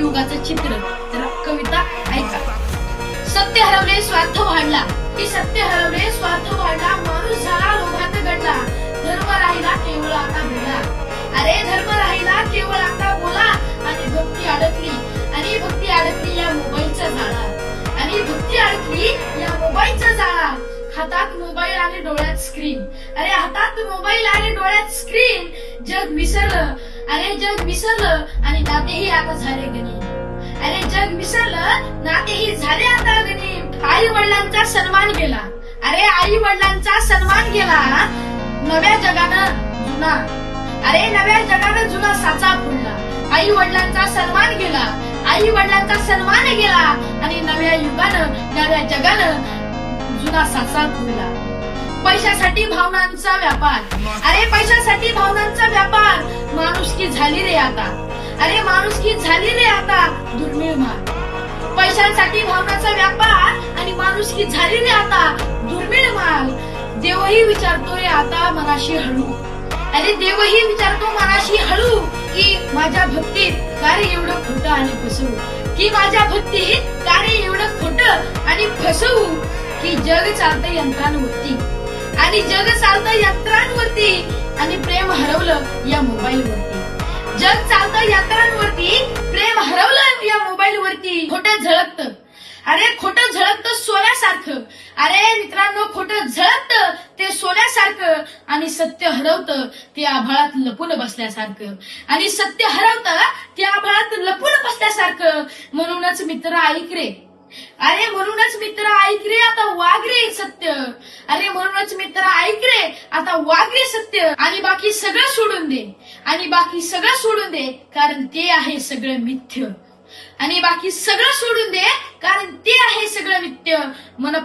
कलियुगाचं चित्र. तर कविता ऐका. सत्य हरवले स्वार्थ वाढला, की सत्य हरवले स्वार्थ वाढला, माणूस झाला लोभात गडला, धर्म राहिला केवळ आता बोला. अरे धर्म राहिला केवळ आता बोला, आणि भक्ती अडकली या मोबाईलच्या जाळात, आणि भक्ती अडकली या मोबाईलच्या जाळात. हातात मोबाईल आणि डोळ्यात स्क्रीन. अरे हातात मोबाईल आणि डोळ्यात स्क्रीन. जग विसरलं, अरे जग विसरलं, आणि नातेही आता झाले गणित. अरे जग विसरलं, नातेही झाले आता गणित. आई वडिलांचा सन्मान केला, अरे आई वडिलांचा सन्मान केला, नव्या जगानं जुना, अरे नव्या जगानं जुना साचा फोडला. आई वडिलांचा सन्मान केला, आई वडिलांचा सन्मान केला, आणि नव्या युगानं नव्या जगानं जुना साचा फोडला. पैशासाठी भावनांचा व्यापार, अरे पैशासाठी भावनांचा व्यापार, माणुसकी झाली रे आता, अरे माणुसकी झाली रे आता दुर्मिळ माल. पैशांसाठी भावनाचा व्यापार आणि माणुसकी झाली रे आता दुर्मिळ माल. देवही विचारतोय आता मनाशी हळू, अरे देवही विचारतो मनाशी हळू, की माझ्या भक्तीत का रे एवढं खोटं आणि फसवू, की माझ्या भक्तीत का रे एवढं खोटं आणि फसवू. की जग चालतं यंत्रांवरती, आणि जग चालतं यंत्रांवरती, आणि प्रेम हरवलं या मोबाईल वरती. जग चालतं यंत्रांवरती, प्रेम हरवलं या मोबाईल वरती. खोटं झळकतं, अरे खोटं झळकतं सोन्यासारखं, अरे मित्रांनो खोटं झळकतं ते सोन्यासारखं, आणि सत्य हरवतं ते आभाळात लपून बसल्यासारखं, आणि सत्य हरवतं ते आभाळात लपून बसल्यासारखं. म्हणूनच मित्र ऐक रे, अरे म्हणूनच मित्र ऐक रे आता वाग रे सत्य, अरे म्हणूनच मित्र ऐक रे आता वाग रे सत्य. आणि बाकी सगळं सोडून दे, आणि बाकी सगळं सोडून दे, कारण ते आहे सगळं मिथ्य. आणि बाकी सगळं सोडून दे, कारण ते आहे सगळं मिथ्य. मन